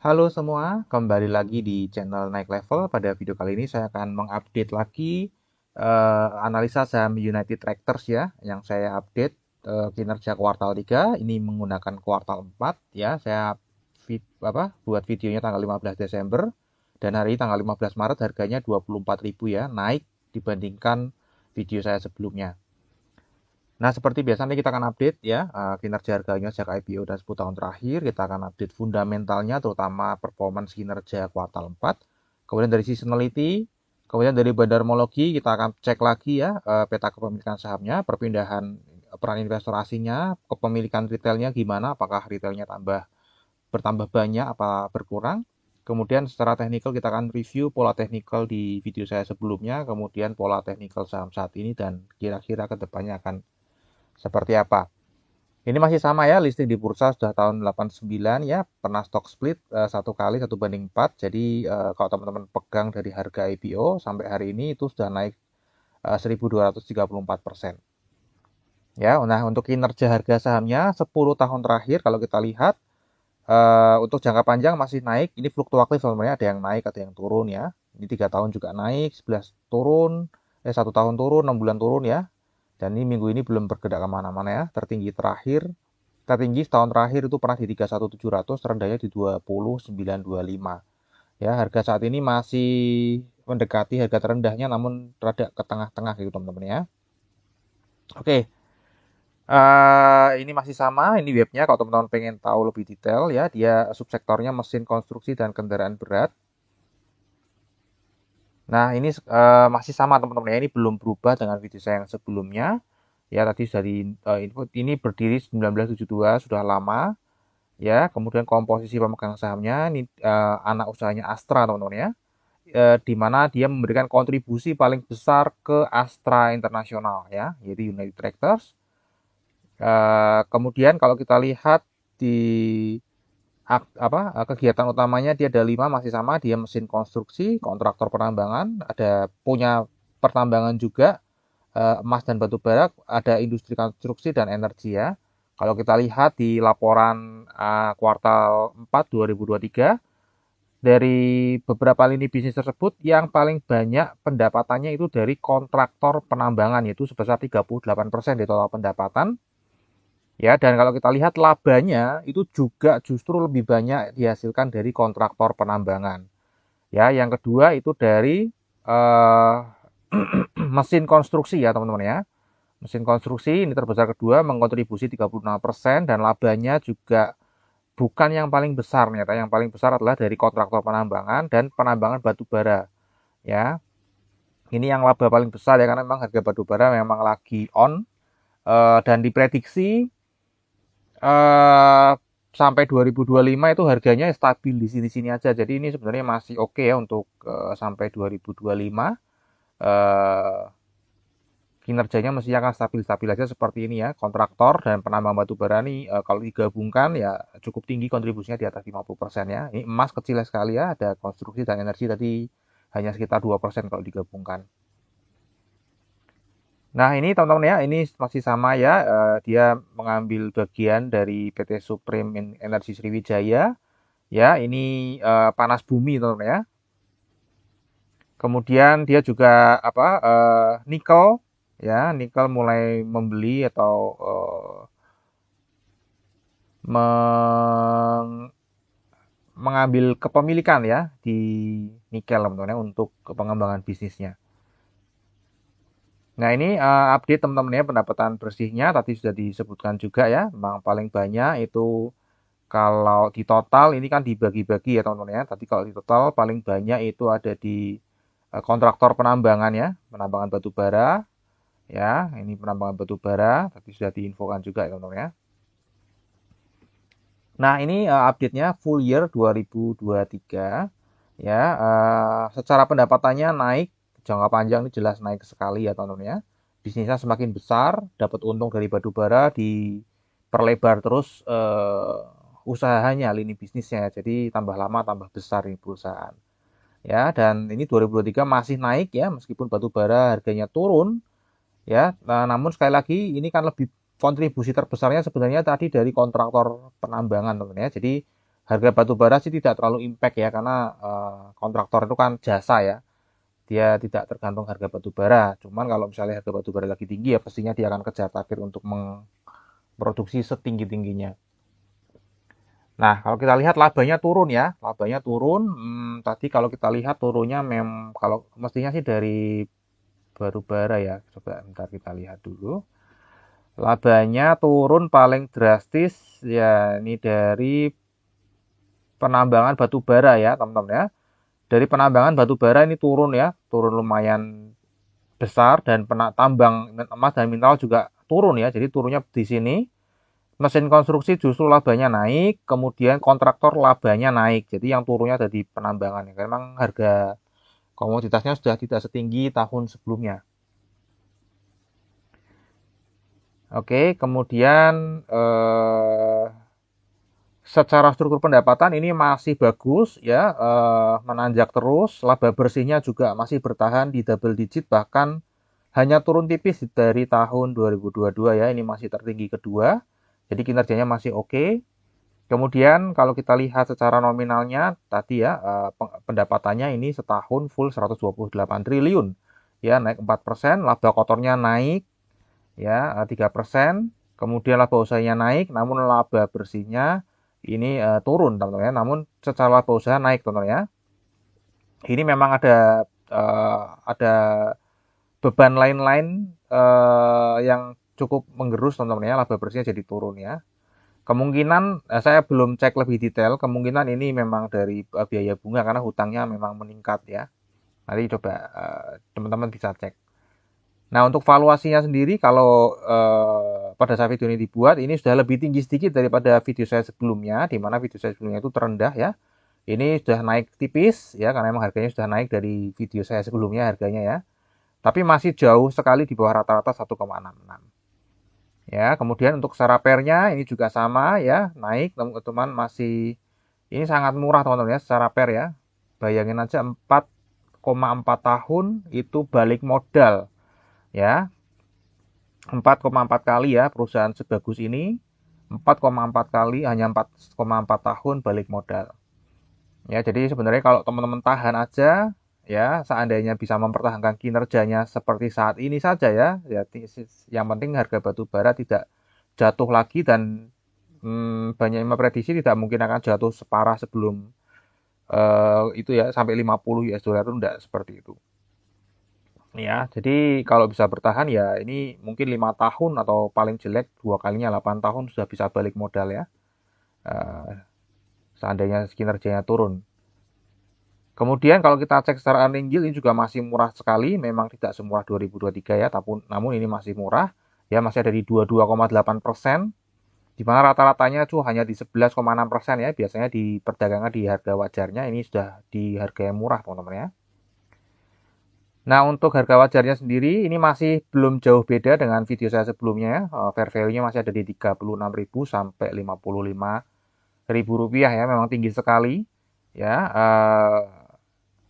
Halo semua, kembali lagi di channel Naik Level. Pada video kali ini saya akan mengupdate lagi analisa saham United Tractors ya, yang saya update kinerja kuartal 3. Ini menggunakan kuartal 4 ya. Saya buat videonya tanggal 15 Desember dan hari ini tanggal 15 Maret harganya 24.000 ya, naik dibandingkan video saya sebelumnya. Nah, seperti biasanya kita akan update ya kinerja harganya sejak IPO dan 10 tahun terakhir. Kita akan update fundamentalnya, terutama performance kinerja kuartal 4. Kemudian dari seasonality, kemudian dari bandarmologi kita akan cek lagi ya peta kepemilikan sahamnya, perpindahan peran investor asingnya, kepemilikan retailnya gimana, apakah retailnya bertambah banyak apa berkurang. Kemudian secara teknikal kita akan review pola teknikal di video saya sebelumnya, kemudian pola teknikal saham saat ini dan kira-kira kedepannya akan seperti apa. Ini masih sama ya, listing di bursa sudah tahun 89 ya, pernah stock split satu kali 1/4. Jadi kalau teman-teman pegang dari harga IPO sampai hari ini itu sudah naik 1.234%. Ya, nah untuk kinerja harga sahamnya 10 tahun terakhir kalau kita lihat untuk jangka panjang masih naik. Ini fluktuatif sebenarnya, ada yang naik, ada yang turun ya. Ini 3 tahun juga naik, 11 turun, 1 tahun turun, 6 bulan turun ya. Dan ini minggu ini belum bergerak kemana-mana ya. Tertinggi setahun terakhir itu pernah di 31.700, terendahnya di 29.25. Ya, harga saat ini masih mendekati harga terendahnya namun rada ke tengah-tengah gitu teman-teman ya. Oke, ini masih sama, ini webnya kalau teman-teman pengen tahu lebih detail ya, dia subsektornya mesin konstruksi dan kendaraan berat. Nah, ini masih sama teman-teman ya, ini belum berubah dengan video saya yang sebelumnya. Ya, tadi dari info ini berdiri 1972, sudah lama. Ya, kemudian komposisi pemegang sahamnya ini anak usahanya Astra teman-teman ya, di mana dia memberikan kontribusi paling besar ke Astra Internasional ya, yaitu United Tractors. Kemudian kalau kita lihat di kegiatan utamanya dia ada 5, masih sama, dia mesin konstruksi, kontraktor penambangan, ada punya pertambangan juga, emas dan batu bara, ada industri konstruksi dan energi ya. Kalau kita lihat di laporan kuartal 4 2023, dari beberapa lini bisnis tersebut yang paling banyak pendapatannya itu dari kontraktor penambangan, yaitu sebesar 38% di total pendapatan. Ya, dan kalau kita lihat labanya itu juga justru lebih banyak dihasilkan dari kontraktor penambangan. Ya, yang kedua itu dari eh, mesin konstruksi ya teman-teman ya. Mesin konstruksi ini terbesar kedua, mengkontribusi 36% dan labanya juga bukan yang paling besar. Ternyata yang paling besar adalah dari kontraktor penambangan dan penambangan batu bara ya. Ini yang laba paling besar ya, karena memang harga batu bara memang lagi on, dan diprediksi eh, sampai 2025 itu harganya stabil di sini-sini aja. Jadi ini sebenarnya masih oke ya untuk sampai 2025. eh, Kinerjanya mesti akan stabil-stabil aja seperti ini ya. Kontraktor dan penambang batu bara ini kalau digabungkan ya cukup tinggi kontribusinya di atas 50% ya. Ini emas kecil sekali ya, ada konstruksi dan energi tadi hanya sekitar 2% kalau digabungkan. Nah, ini teman-teman ya, ini masih sama ya, dia mengambil bagian dari PT Supreme Energy Sriwijaya. Ya, ini panas bumi teman-teman ya. Kemudian dia juga nikel ya, nikel mulai membeli atau meng- mengambil kepemilikan ya di nikel teman-teman ya, untuk pengembangan bisnisnya. Nah, ini update teman-teman ya, pendapatan bersihnya tadi sudah disebutkan juga ya, memang paling banyak itu kalau di total ini kan dibagi-bagi ya teman-teman ya. Tadi kalau di total paling banyak itu ada di kontraktor penambangan ya, penambangan batu bara ya. Ini penambangan batu bara tadi sudah diinfokan juga ya teman-teman ya. Nah, ini update-nya full year 2023 ya. Secara pendapatannya naik, jangka panjang ini jelas naik sekali ya teman-teman ya. Bisnisnya semakin besar, dapat untung dari batu bara, diperlebar terus usahanya, lini bisnisnya. Jadi tambah lama tambah besar ini perusahaan. Ya, dan ini 2023 masih naik ya, meskipun batu bara harganya turun ya. Nah, namun sekali lagi ini kan lebih kontribusi terbesarnya sebenarnya tadi dari kontraktor penambangan teman ya. Jadi harga batu bara sih tidak terlalu impact ya, karena kontraktor itu kan jasa ya, dia tidak tergantung harga batu bara. Cuman kalau misalnya harga batu bara lagi tinggi ya pastinya dia akan kejar target untuk memproduksi setinggi-tingginya. Nah, kalau kita lihat labanya turun ya, labanya turun. Tadi kalau kita lihat turunnya kalau mestinya sih dari batu bara ya. Coba bentar kita lihat dulu. Labanya turun paling drastis ya ini dari penambangan batu bara ya, teman-teman ya. Dari penambangan batu bara ini turun ya, turun lumayan besar, dan tambang emas dan mineral juga turun ya. Jadi turunnya di sini. Mesin konstruksi justru labanya naik, kemudian kontraktor labanya naik. Jadi yang turunnya ada di penambangan. Memang harga komoditasnya sudah tidak setinggi tahun sebelumnya. Oke, kemudian secara struktur pendapatan ini masih bagus ya, menanjak terus. Laba bersihnya juga masih bertahan di double digit, bahkan hanya turun tipis dari tahun 2022 ya. Ini masih tertinggi kedua. Jadi kinerjanya masih oke. Kemudian kalau kita lihat secara nominalnya tadi ya, pendapatannya ini setahun full 128 triliun ya, naik 4%. Laba kotornya naik ya, 3%. Kemudian laba usahanya naik, namun laba bersihnya ini turun teman-teman ya. Namun secara laba usaha naik teman-teman ya. Ini memang ada beban lain-lain yang cukup menggerus teman-teman ya, laba bersihnya jadi turun ya. Kemungkinan, saya belum cek lebih detail, kemungkinan ini memang dari biaya bunga karena hutangnya memang meningkat ya. Nanti coba teman-teman bisa cek. Nah, untuk valuasinya sendiri kalau pada saat video ini dibuat, ini sudah lebih tinggi sedikit daripada video saya sebelumnya, di mana video saya sebelumnya itu terendah ya. Ini sudah naik tipis ya, karena memang harganya sudah naik dari video saya sebelumnya harganya ya. Tapi masih jauh sekali di bawah rata-rata 1,66. Ya, kemudian untuk secara pernya ini juga sama ya, naik teman-teman, masih ini sangat murah teman-teman ya secara per ya. Bayangin aja 4,4 tahun itu balik modal ya. 4,4 kali ya perusahaan sebagus ini. 4,4 kali hanya 4,4 tahun balik modal. Ya, jadi sebenarnya kalau teman-teman tahan aja ya, seandainya bisa mempertahankan kinerjanya seperti saat ini saja ya, ya yang penting harga batu bara tidak jatuh lagi, dan banyak yang memprediksi tidak mungkin akan jatuh separah sebelum itu ya, sampai 50 US dollar itu enggak seperti itu. Ya, jadi kalau bisa bertahan ya ini mungkin 5 tahun, atau paling jelek dua kalinya 8 tahun sudah bisa balik modal ya. Eh, Seandainya kinerjanya turun. Kemudian kalau kita cek secara earning yield ini juga masih murah sekali, memang tidak semurah 2023 ya, namun ini masih murah ya, masih ada di 22,8%, di mana rata-ratanya itu hanya di 11,6% ya, biasanya di perdagangan di harga wajarnya, ini sudah di harga yang murah teman-teman ya. Nah, untuk harga wajarnya sendiri ini masih belum jauh beda dengan video saya sebelumnya ya. Fair value-nya masih ada di 36.000 sampai 55.000 rupiah ya, memang tinggi sekali ya.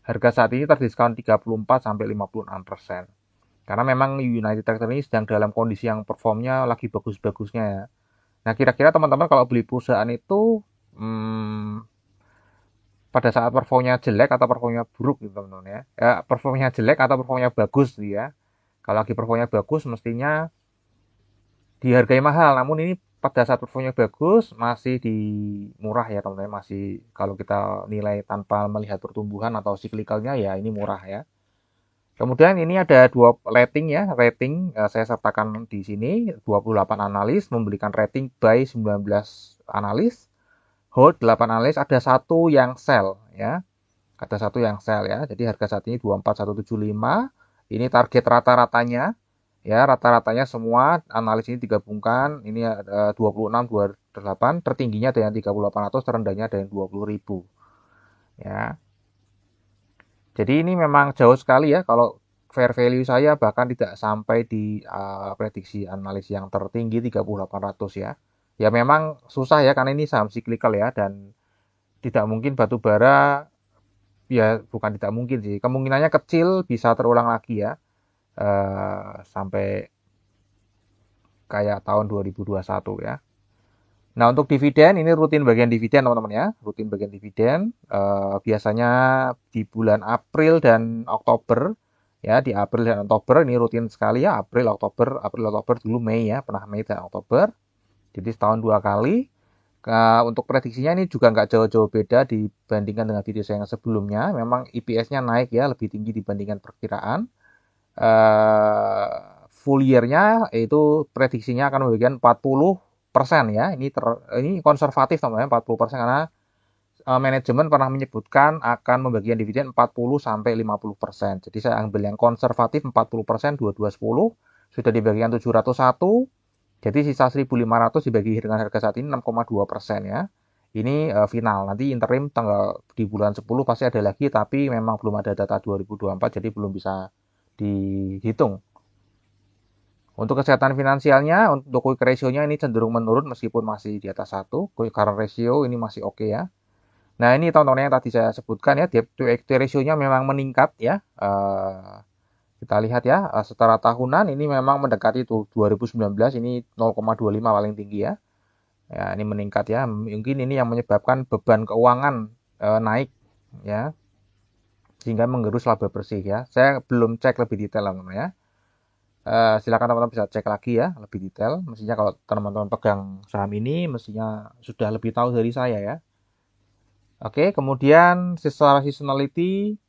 Harga saat ini terdiskon 34 sampai 56%. Karena memang United Tractor ini sedang dalam kondisi yang performnya lagi bagus-bagusnya ya. Nah, kira-kira teman-teman kalau beli perusahaan itu pada saat performnya jelek atau performnya buruk gitu teman-teman ya. Performnya jelek atau performnya bagus gitu ya. Kalau lagi performnya bagus mestinya dihargai mahal. Namun ini pada saat performnya bagus masih di murah ya teman-teman. Masih kalau kita nilai tanpa melihat pertumbuhan atau siklikalnya ya ini murah ya. Kemudian ini ada dua rating ya, rating saya sertakan di sini 28 analis memberikan rating buy 19 analis, hold 8 analis, ada satu yang sell ya. Ada satu yang sell ya. Jadi harga saat ini 24175. Ini target rata-ratanya ya, rata-ratanya semua analis ini digabungkan. Ini 2628, tertingginya ada yang 3800, terendahnya ada yang 20.000 ya. Jadi ini memang jauh sekali ya, kalau fair value saya bahkan tidak sampai di prediksi analis yang tertinggi 3800 ya. Ya memang susah ya, karena ini saham cyclical ya, dan tidak mungkin batu bara, ya bukan tidak mungkin sih, kemungkinannya kecil bisa terulang lagi ya, sampai kayak tahun 2021 ya. Nah, untuk dividen ini rutin bagian dividen teman-teman ya, rutin bagian dividen. Biasanya di bulan April dan Oktober ya, di April dan Oktober ini rutin sekali ya, April Oktober dulu Mei ya, pernah Mei dan Oktober. Jadi setahun dua kali. Untuk prediksinya ini juga nggak jauh-jauh beda dibandingkan dengan video saya yang sebelumnya. Memang EPS-nya naik ya, lebih tinggi dibandingkan perkiraan. eh, Full year-nya itu prediksinya akan memberikan 40% ya. Ini konservatif namanya 40% karena manajemen pernah menyebutkan akan membagikan dividen 40 sampai 50%. Jadi saya ambil yang konservatif 40%, 2210 sudah dibagikan 701. Jadi sisa 1.500 dibagi dengan harga saat ini 6,2% ya. Ini final. Nanti interim tanggal di bulan 10 pasti ada lagi, tapi memang belum ada data 2024, jadi belum bisa dihitung. Untuk kesehatan finansialnya, untuk quick ratio-nya ini cenderung menurun meskipun masih di atas 1. Quick current ratio ini masih oke ya. Nah, ini tontonnya yang tadi saya sebutkan ya, debt to equity ratio-nya memang meningkat ya. Kita lihat ya, secara tahunan ini memang mendekati 2019 ini 0,25 paling tinggi ya. Ya, ini meningkat ya. Mungkin ini yang menyebabkan beban keuangan naik ya, sehingga menggerus laba bersih ya. Saya belum cek lebih detail teman-teman ya. Silakan teman-teman bisa cek lagi ya lebih detail. Mestinya kalau teman-teman pegang saham ini mestinya sudah lebih tahu dari saya ya. Oke, kemudian secara seasonality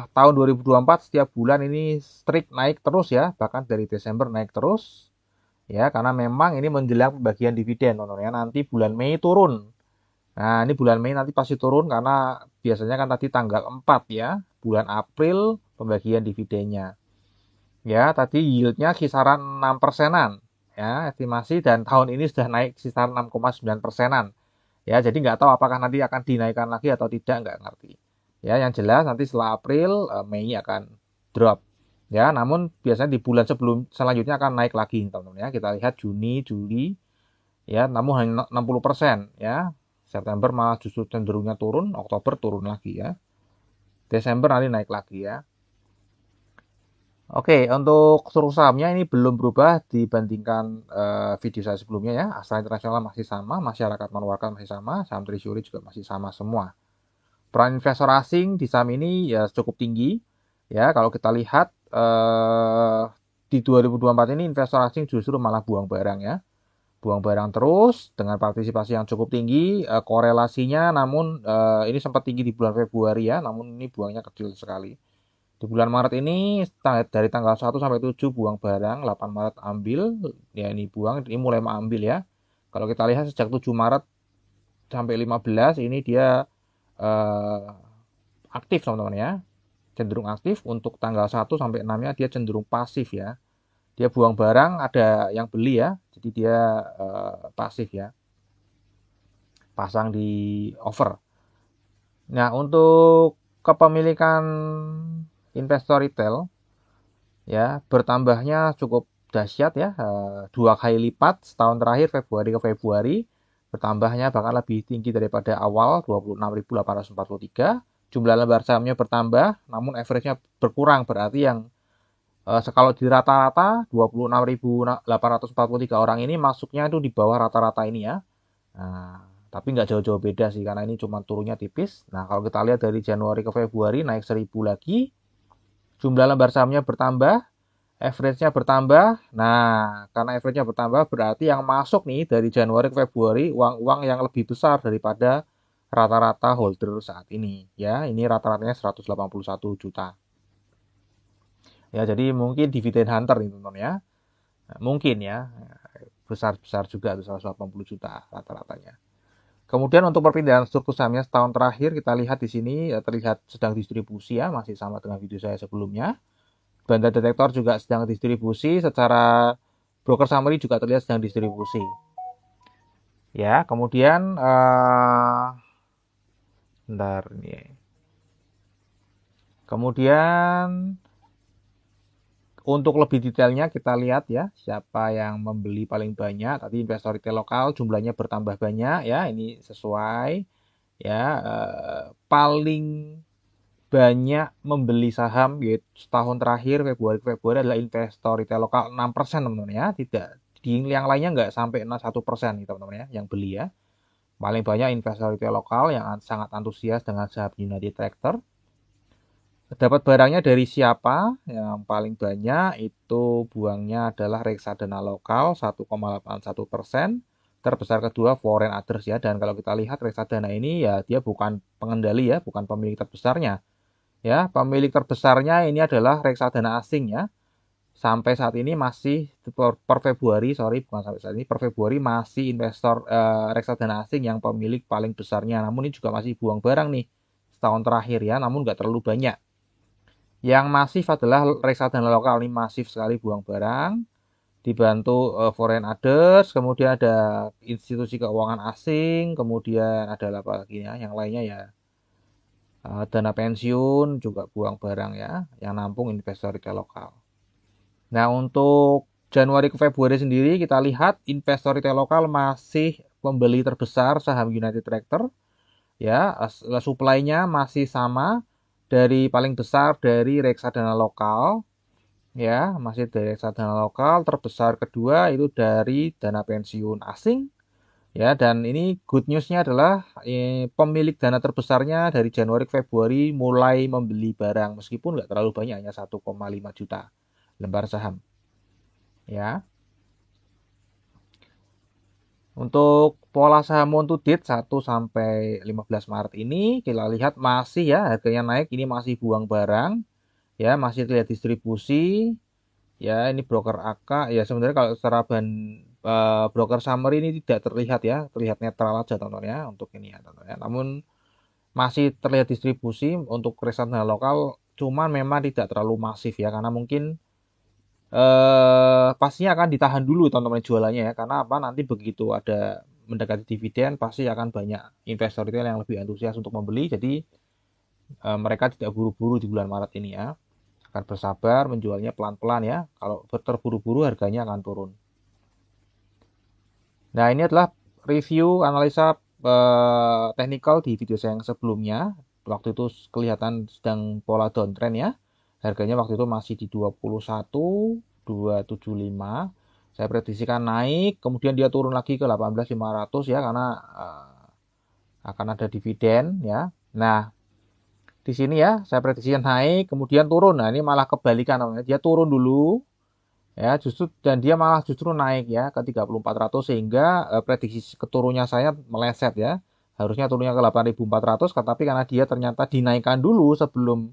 tahun 2024 setiap bulan ini strict naik terus ya, bahkan dari Desember naik terus ya, karena memang ini menjelang pembagian dividen teman-teman ya. Nanti bulan Mei turun. Nah, ini bulan Mei nanti pasti turun karena biasanya kan tadi tanggal 4 ya, bulan April pembagian dividennya. Ya, tadi yieldnya kisaran 6 persenan ya, estimasi, dan tahun ini sudah naik sekitar 6,9 persenan. Ya, jadi nggak tahu apakah nanti akan dinaikkan lagi atau tidak, nggak ngerti. Ya, yang jelas nanti setelah April, Mei akan drop. Ya, namun biasanya di bulan sebelum selanjutnya akan naik lagi, teman-teman ya. Kita lihat Juni, Juli, ya, namun hanya 60% ya. September malah justru cenderungnya turun, Oktober turun lagi ya. Desember nanti naik lagi ya. Oke, untuk struktur sahamnya ini belum berubah dibandingkan video saya sebelumnya ya. Astra Internasional masih sama, masyarakat mengeluarkan masih sama, saham treasury juga masih sama semua. Peran investor asing di saham ini ya cukup tinggi. Ya, kalau kita lihat di 2024 ini investor asing justru malah buang barang ya. Buang barang terus dengan partisipasi yang cukup tinggi, korelasinya namun ini sempat tinggi di bulan Februari ya, namun ini buangnya kecil sekali. Di bulan Maret ini dari tanggal 1 sampai 7 buang barang, 8 Maret ambil, ya ini buang, ini mulai mengambil ya. Kalau kita lihat sejak 7 Maret sampai 15 ini dia eh, aktif teman-teman ya, cenderung aktif. Untuk tanggal 1 sampai 6-nya dia cenderung pasif ya. Dia buang barang, ada yang beli ya, jadi dia pasif ya, pasang di over. Nah, untuk kepemilikan investor retail ya bertambahnya cukup dahsyat ya, 2 kali lipat setahun terakhir Februari ke Februari, bertambahnya bahkan lebih tinggi daripada awal 26.843. Jumlah lembar sahamnya bertambah namun average-nya berkurang, berarti yang kalau di rata-rata 26.843 orang ini masuknya itu di bawah rata-rata ini ya. Nah, tapi nggak jauh-jauh beda sih karena ini cuma turunnya tipis. Nah, kalau kita lihat dari Januari ke Februari naik 1.000 lagi, jumlah lembar sahamnya bertambah, average-nya bertambah. Nah, karena average-nya bertambah berarti yang masuk nih dari Januari ke Februari uang-uang yang lebih besar daripada rata-rata holder saat ini. Ya, ini rata-ratanya 181 juta. Ya, jadi mungkin dividen hunter nih teman-teman ya. Nah, mungkin ya. Besar-besar juga tuh 180 juta rata-ratanya. Kemudian untuk perpindahan struktur sahamnya setahun terakhir kita lihat di sini ya, terlihat sedang distribusi ya, masih sama dengan video saya sebelumnya. Banda detektor juga sedang distribusi, secara broker summary juga terlihat sedang distribusi. Ya, kemudian bentar nih. Kemudian untuk lebih detailnya kita lihat ya, siapa yang membeli paling banyak. Tadi investor retail lokal jumlahnya bertambah banyak ya, ini sesuai ya. Paling banyak membeli saham yaitu setahun terakhir Februari ke Februari adalah investor retail lokal 6% teman-teman ya, tidak di yang lainnya nggak sampai 1% nih teman-teman ya, yang beli ya. Paling banyak investor retail lokal yang sangat antusias dengan saham United Tractor. Dapat barangnya dari siapa? Yang paling banyak itu buangnya adalah reksadana lokal 1,81%. Terbesar kedua foreign others ya. Dan kalau kita lihat reksadana ini ya dia bukan pengendali ya, bukan pemilik terbesarnya. Ya, pemilik terbesarnya ini adalah reksadana asing ya. Sampai saat ini masih per Februari, sorry bukan sampai saat ini, per Februari masih investor reksadana asing yang pemilik paling besarnya. Namun ini juga masih buang barang nih setahun terakhir ya, namun nggak terlalu banyak. Yang masif adalah reksadana lokal ini masif sekali buang barang, dibantu foreign others, kemudian ada institusi keuangan asing, kemudian ada apa lagi ya, yang lainnya ya dana pensiun juga buang barang ya, yang nampung investor retail lokal. Nah, untuk Januari ke Februari sendiri kita lihat investor retail lokal masih pembeli terbesar saham United Tractor. Ya, supply-nya masih sama dari paling besar dari reksadana lokal. Ya, masih dari reksadana lokal. Terbesar kedua itu dari dana pensiun asing. Ya, dan ini good news-nya adalah pemilik dana terbesarnya dari Januari ke Februari mulai membeli barang meskipun nggak terlalu banyak, hanya 1,5 juta lembar saham. Ya. Untuk pola saham month to date 1 sampai 15 Maret ini kita lihat masih ya harganya naik, ini masih buang barang. Ya, masih terlihat distribusi. Ya, ini broker AK ya sebenarnya kalau secara broker summary ini tidak terlihat ya, terlihat netral aja teman-teman ya untuk ini ya teman-teman ya. Namun masih terlihat distribusi untuk reksadana lokal, cuman memang tidak terlalu masif ya karena mungkin pastinya akan ditahan dulu teman-teman jualannya ya karena apa nanti begitu ada mendekati dividen pasti akan banyak investor retail yang lebih antusias untuk membeli jadi mereka tidak buru-buru di bulan Maret ini ya akan bersabar menjualnya pelan-pelan ya kalau terburu-buru harganya akan turun. Nah ini adalah review analisa technical di video saya yang sebelumnya waktu itu kelihatan sedang pola downtrend ya harganya waktu itu masih di 21.275. Saya prediksikan naik, kemudian dia turun lagi ke 18.500 ya karena akan ada dividen ya. Nah, di sini ya saya prediksikan naik, kemudian turun. Nah, ini malah kebalikan namanya. Dia turun dulu ya, justru dan dia malah justru naik ya ke 3400 sehingga prediksi keturunnya saya meleset ya. Harusnya turunnya ke 8.400 tapi karena dia ternyata dinaikkan dulu sebelum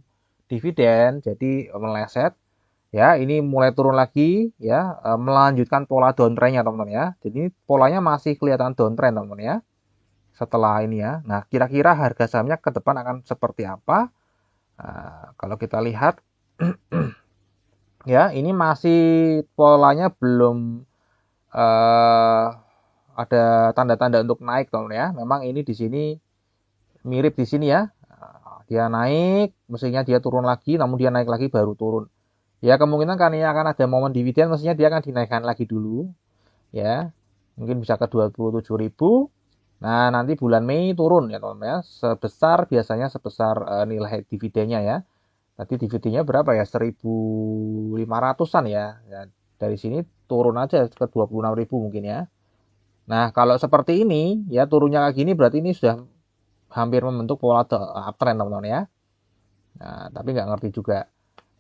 dividen jadi meleset ya ini mulai turun lagi ya melanjutkan pola downtrendnya teman-teman ya jadi polanya masih kelihatan downtrend teman-teman ya setelah ini ya nah kira-kira harga sahamnya ke depan akan seperti apa kalau kita lihat ya ini masih polanya belum uh, ada tanda-tanda untuk naik teman-teman ya memang ini di sini mirip di sini ya dia naik mestinya dia turun lagi namun dia naik lagi baru turun ya kemungkinan kan ini akan ada momen dividen mestinya dia akan dinaikkan lagi dulu ya mungkin bisa ke 27.000 nah nanti bulan Mei turun ya teman-teman ya sebesar biasanya sebesar nilai dividennya ya tadi dividennya berapa ya 1.500-an ya dari sini turun aja ke 26.000 mungkin ya nah kalau seperti ini ya turunnya kayak gini berarti ini sudah hampir membentuk pola uptrend teman-teman ya nah tapi nggak ngerti juga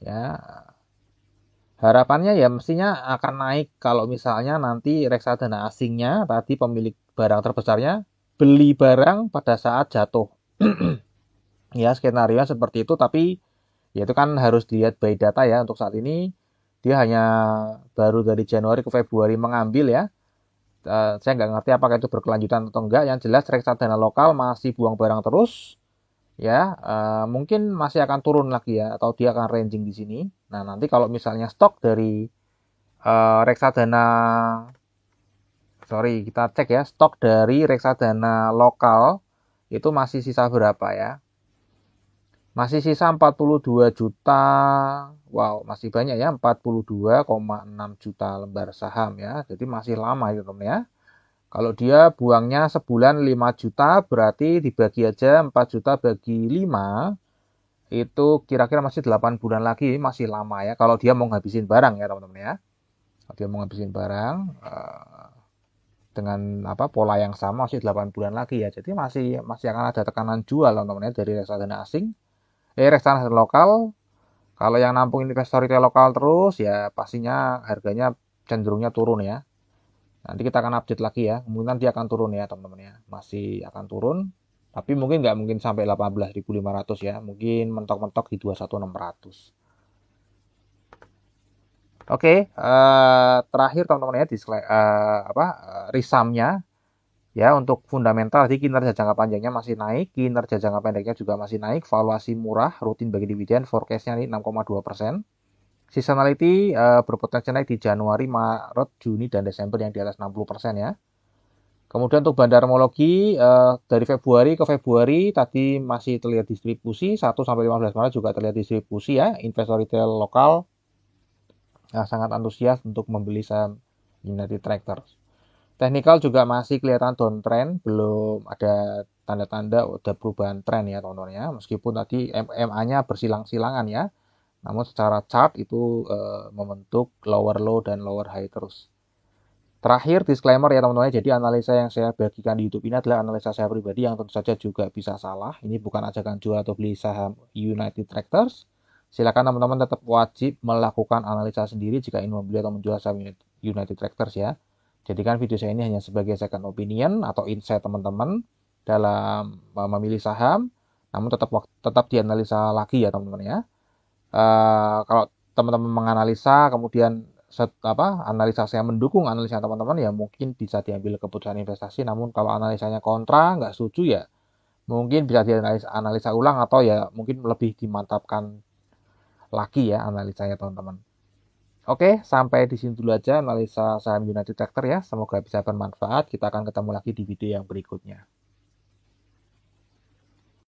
ya harapannya ya mestinya akan naik kalau misalnya nanti reksadana asingnya tadi pemilik barang terbesarnya beli barang pada saat jatuh. Ya skenario seperti itu tapi ya itu kan harus dilihat by data ya untuk saat ini dia hanya baru dari Januari ke Februari mengambil ya. Saya nggak ngerti apakah itu berkelanjutan atau enggak. Yang jelas reksadana lokal masih buang barang terus ya mungkin masih akan turun lagi ya atau dia akan ranging di sini. Nah nanti kalau misalnya stok dari reksadana sorry kita cek ya stok dari reksadana lokal itu masih sisa berapa ya masih sisa 42 juta wow masih banyak ya 42,6 juta lembar saham ya jadi masih lama itu teman ya kalau dia buangnya sebulan 5 juta berarti dibagi aja 4 juta bagi 5 itu kira-kira masih 8 bulan lagi masih lama ya kalau dia mau ngabisin barang ya teman-teman ya dia mau ngabisin barang dengan pola yang sama masih 8 bulan lagi ya. Jadi masih akan ada tekanan jual teman-teman ya dari reksadana asing, reksadana lokal. Kalau yang nampung investor retail lokal terus ya pastinya harganya cenderungnya turun ya. Nanti kita akan update lagi ya. Kemungkinan dia akan turun ya teman-teman ya. Masih akan turun. Tapi mungkin nggak mungkin sampai 18.500 ya. Mungkin mentok-mentok di 21.600. Oke, terakhir teman-teman ya di risamnya ya untuk fundamental di kinerja jangka panjangnya masih naik, kinerja jangka pendeknya juga masih naik, valuasi murah, rutin bagi dividen, forecastnya ini 6,2%. Seasonality berpotensi naik di Januari, Maret, Juni, dan Desember yang di atas 60% ya. Kemudian untuk bandarmologi dari Februari ke Februari tadi masih terlihat distribusi, 1 sampai 15 Maret juga terlihat distribusi ya. Investor retail lokal sangat antusias untuk membeli saham United Tractors. Teknikal juga masih kelihatan downtrend, belum ada tanda-tanda udah perubahan tren ya teman-teman ya. Meskipun tadi MA-nya bersilang-silangan ya, namun secara chart itu membentuk lower low dan lower high terus. Terakhir disclaimer ya teman-teman, jadi analisa yang saya bagikan di YouTube ini adalah analisa saya pribadi yang tentu saja juga bisa salah. Ini bukan ajakan jual atau beli saham United Tractors. Silakan teman-teman tetap wajib melakukan analisa sendiri jika ingin membeli atau menjual saham United Tractors ya. Jadikan video saya ini hanya sebagai second opinion atau insight teman-teman dalam memilih saham, namun tetap dianalisa lagi ya teman-teman ya. Kalau teman-teman menganalisa kemudian analisa saya mendukung analisa teman-teman ya mungkin bisa diambil keputusan investasi, namun kalau analisanya kontra nggak setuju ya mungkin bisa dianalisa ulang atau ya mungkin lebih dimantapkan lagi ya analisanya teman-teman. Oke, sampai di sini dulu aja analisa saham United Tractor ya. Semoga bisa bermanfaat. Kita akan ketemu lagi di video yang berikutnya.